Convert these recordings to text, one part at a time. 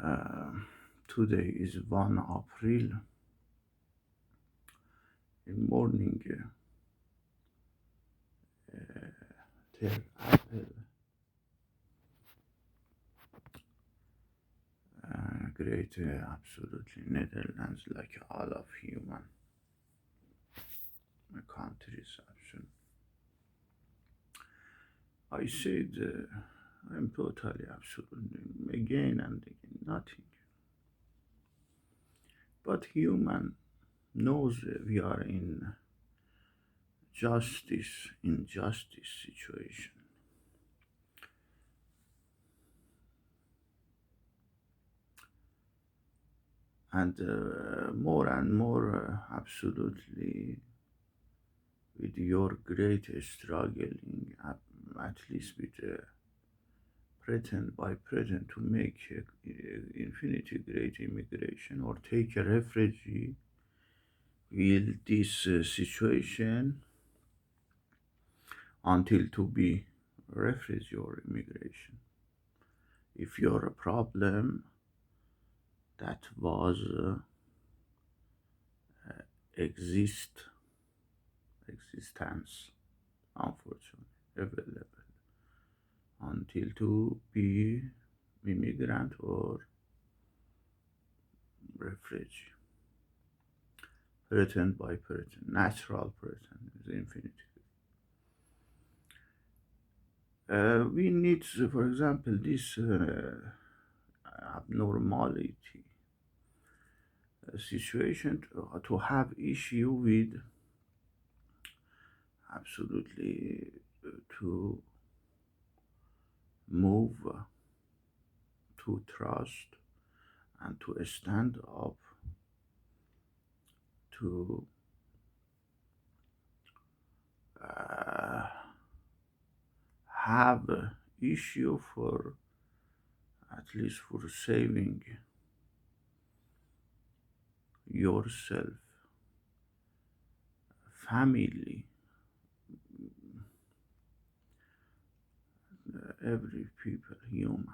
Uh, Today is 1 April. In morning, tell Apple great, absolutely Netherlands like all of human countries. Absolutely. I said I'm totally absolutely again and again nothing. But human knows we are in injustice situation. And more and more, absolutely, with your great struggling, at least with pretend by pretend to make infinity great immigration or take a refugee, will this situation until to be refugee or immigration. If you're a problem that was exist existence, unfortunately, available until to be immigrant or refugee. Pretend by pretend, natural pretend is infinity. We need, for example, this abnormality situation to have issue with absolutely to move to trust and to stand up to uh, have issue for at least for saving yourself, family, every people, human,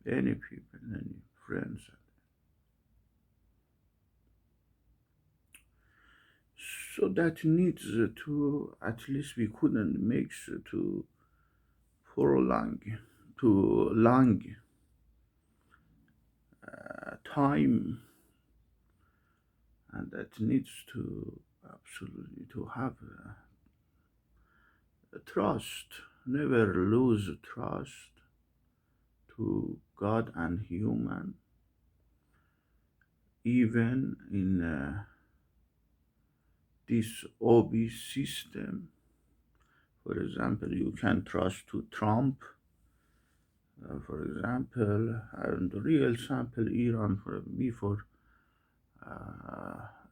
any people, any friends. So that needs to at least we couldn't make to prolong to long time, and that needs to absolutely to have trust, never lose trust to God and human, even in this obese system. For example, you can trust to Trump, for example, and the real sample Iran for before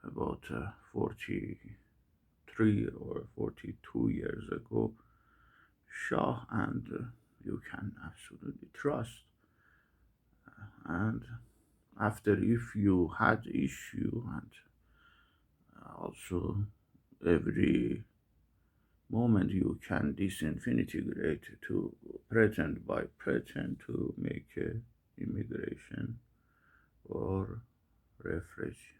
about 43 or 42 years ago, Shah, and you can absolutely trust. And after, if you had issue, and also every moment you can disintegrate to pretend by pretend to make immigration or refugee.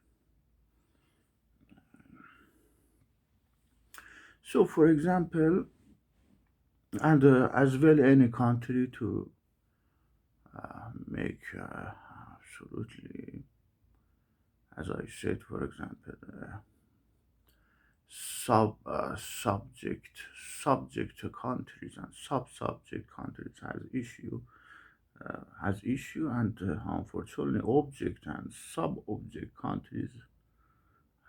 So, for example, and as well any country to make absolutely, as I said, for example, subject countries and sub-subject countries has issue, and unfortunately object and sub-object countries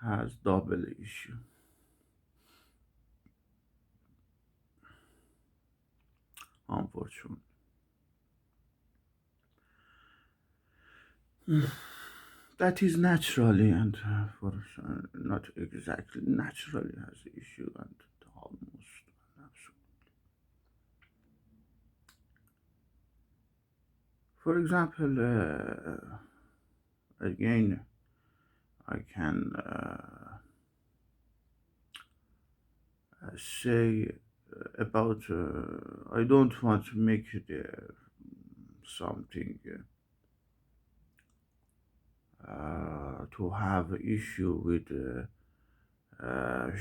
has double issue, unfortunately. That is naturally, and for not exactly naturally has issue, and almost absolutely. For example, again, I can say about I don't want to make the something to have issue with a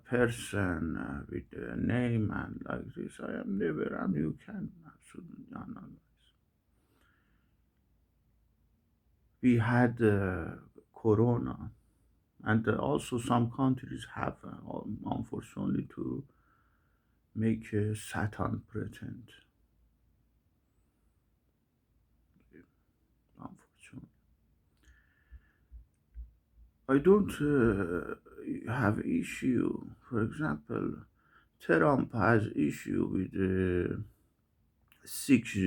person with a name and like this. I am never, and you can absolutely analyze. We had corona, and also some countries have, unfortunately, to make Satan pretend. Unfortunately, I don't have issue. For example, Trump has issue with six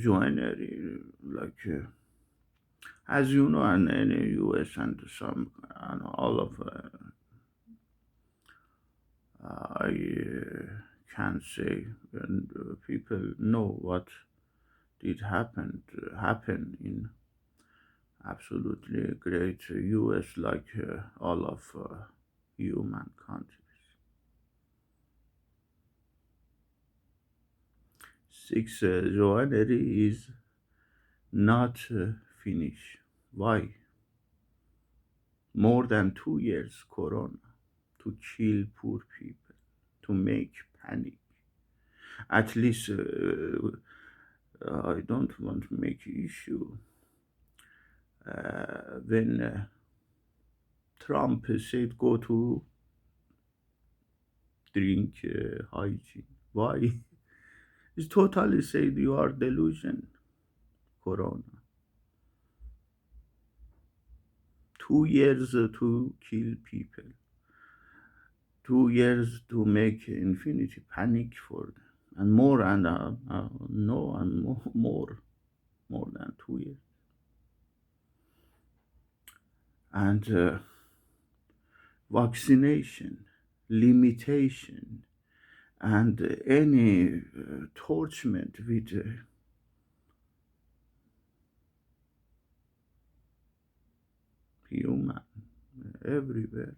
joinery, like as you know, and in the U.S. and some and all of I can say, and people know what did happen in absolutely great U.S. like all of human countries. Six joinery is not finished. Why? More than 2 years corona to kill poor people, to make panic. At least I don't want to make issue when Trump said go to drink hygiene. Why? It's totally said you are delusion. Corona. 2 years to kill people. 2 years to make infinity panic for them. And more and no and more than 2 years. And vaccination, limitation, and any torchment with human everywhere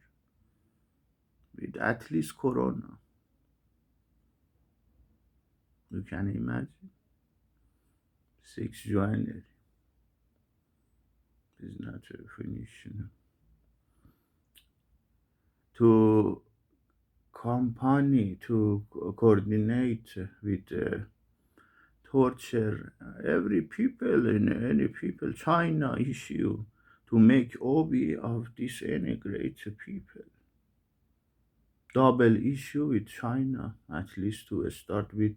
with at least corona. You can imagine. Six January is not a finish. To company to coordinate with torture every people in any people China issue to make obi of this any great people. Double issue with China, at least to start with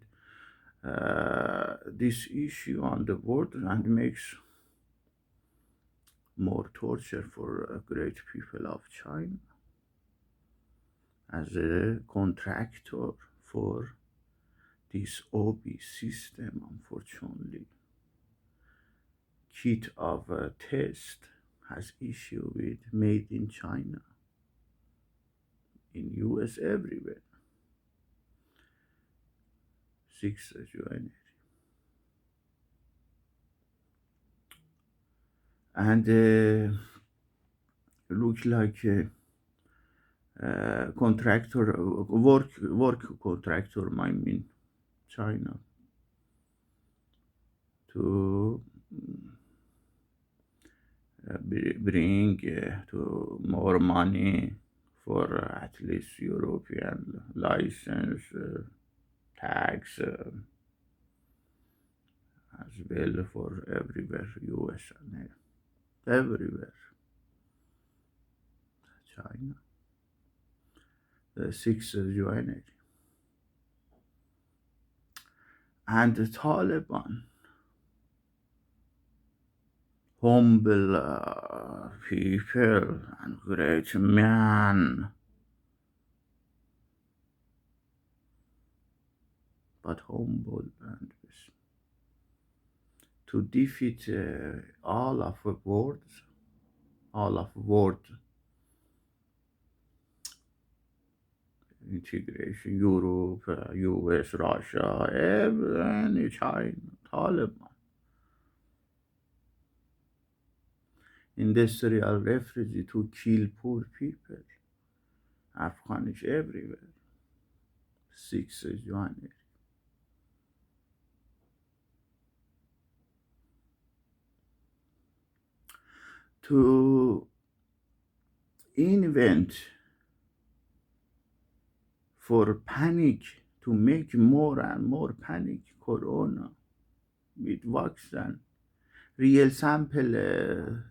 this issue on the border and makes more torture for great people of China as a contractor for this OB system. Unfortunately, kit of test has issue with made in China, in US, everywhere. 6 January. And look like contractor work contractor, I mean China, to bring to more money for at least European license tax as well for everywhere, US and everywhere. China. The 6 January. And the Taliban, humble people and great men, but humble and to defeat all of the world integration, Europe, US, Russia, any China, Taliban. Industrial refugee to kill poor people, Afghanis everywhere. 6 January. to invent for panic, to make more and more panic corona with vaccine. real sample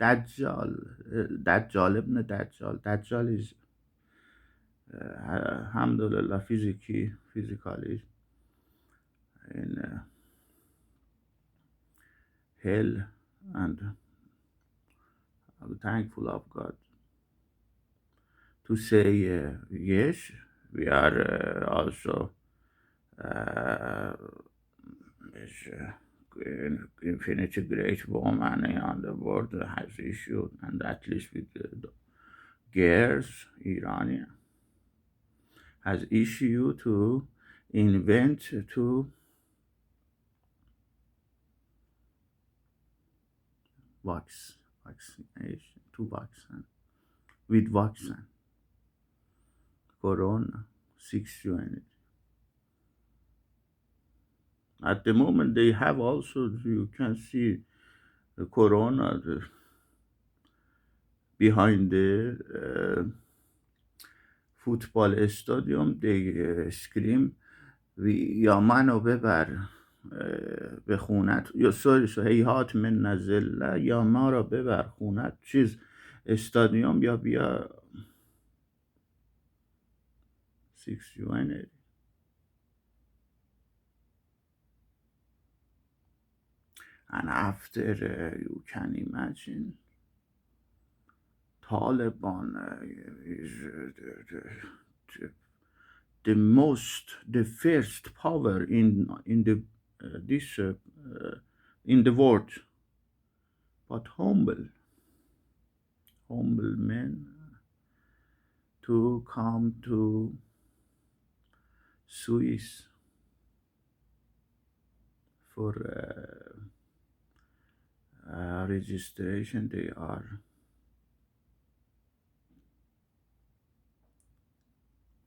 دجال دجال ابن دجال is alhamdulillah physically in hell, and I'm thankful of God to say yes, we are also is, infinity great woman on the world has issued, and at least with the girls, Iranian has issued to invent to vaccination, to vaccine, with vaccine, corona, 6 unit. At the moment, they have also, you can see the corona behind the football stadium. They scream, یا منو ببر به خونت، یا هیهات من نزله، یا ما را ببر خونت، چیز استادیوم، یا بیا 6 unit. And after you can imagine, Taliban is the first power in the this in the world, but humble men to come to Swiss for registration. They are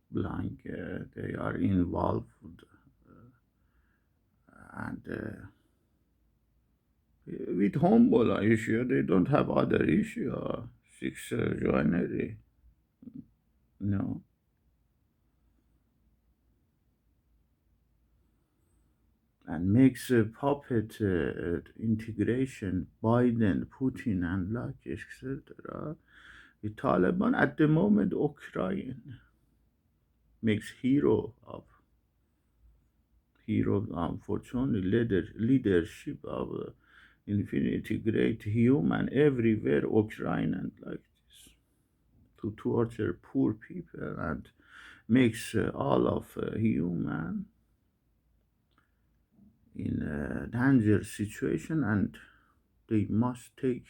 blank, they are involved, and with humble issue, they don't have other issue. 6 January, no. And makes a puppet integration, Biden, Putin, and like, etc. The Taliban at the moment, Ukraine makes unfortunately, leadership of infinity great human everywhere, Ukraine, and like this, to torture poor people and makes all of human in a danger situation, and they must take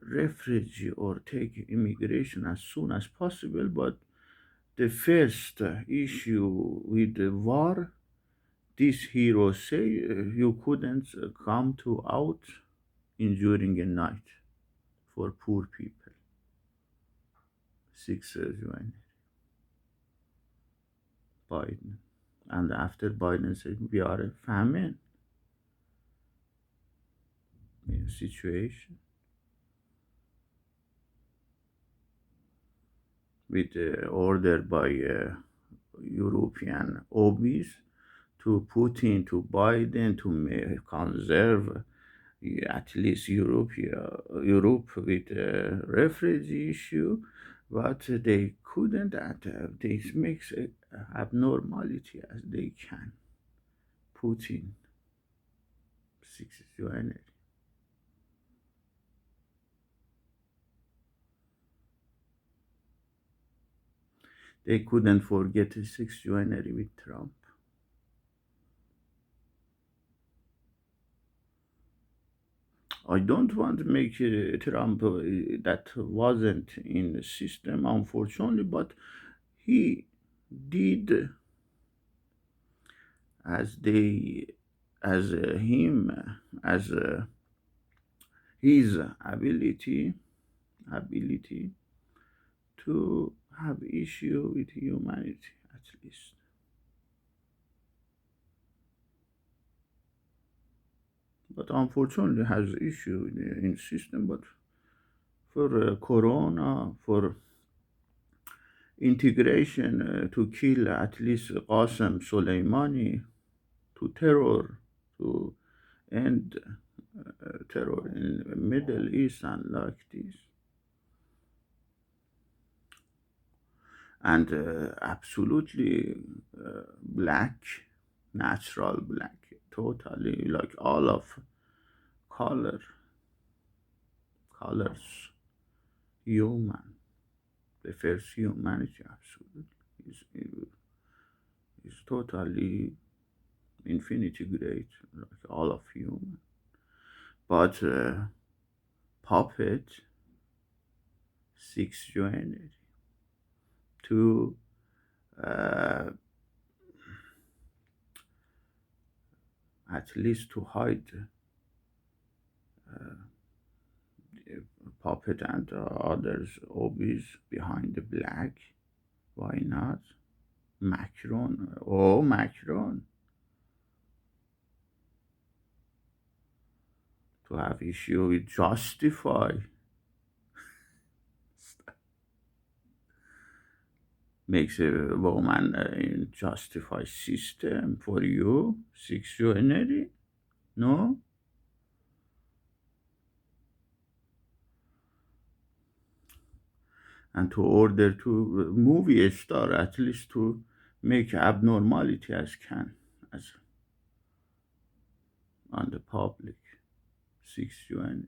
refugee or take immigration as soon as possible. But the first issue with the war, these heroes say you couldn't come to out during a night for poor people. 6 January, Biden. And after Biden said we are a famine situation with order by European OBs to Putin, to Biden, to conserve at least Europe with refugee issue, but they couldn't, and this makes abnormality as they can. Putin, 6 January. They couldn't forget 6 January with Trump. I don't want to make Trump that wasn't in the system, unfortunately, but he did as his ability to have issue with humanity, at least. but unfortunately has issue in system. But for Corona, for integration to kill at least Qasem Soleimani, to terror, to end terror in the Middle East and like this. And absolutely black, natural black, totally like all of color, colors, human, the first humanity, absolutely, is totally infinity great, like all of human. But puppet, six joined to uh, at least to hide puppet and others hobbies behind the black. Why not? Macron, oh Macron, to have issue with justify, makes a woman justify system for you, sexuality, no? And to order to movie star at least to make abnormality as can as on the public, sexuality.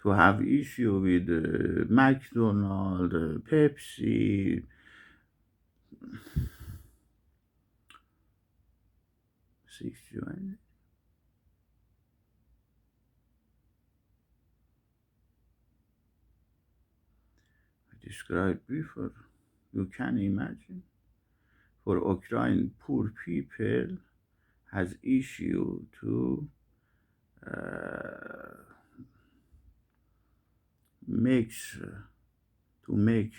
To have issue with McDonald's, Pepsi, sexuality. I described before. You can imagine. For Ukraine, poor people has issue to uh, makes to make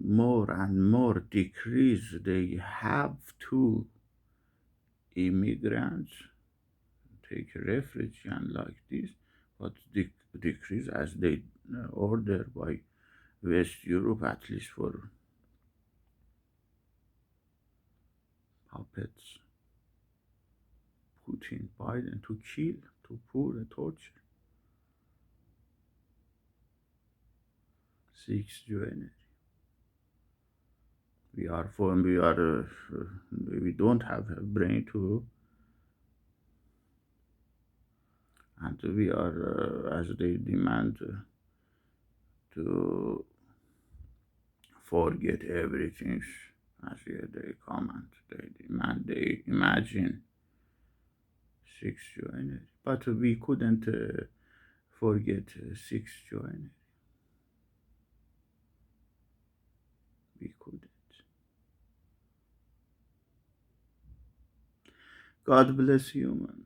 more and more decrease. They have to immigrants take refuge and like this, but decrease as they order by West Europe, at least for puppets, Putin, Biden, to kill, to pull, torture. Six January. We are for we are we don't have a brain to, and we are as they demand to forget everything as they comment, they demand, they imagine 6th January. But we couldn't forget 6th January. We couldn't. God bless human.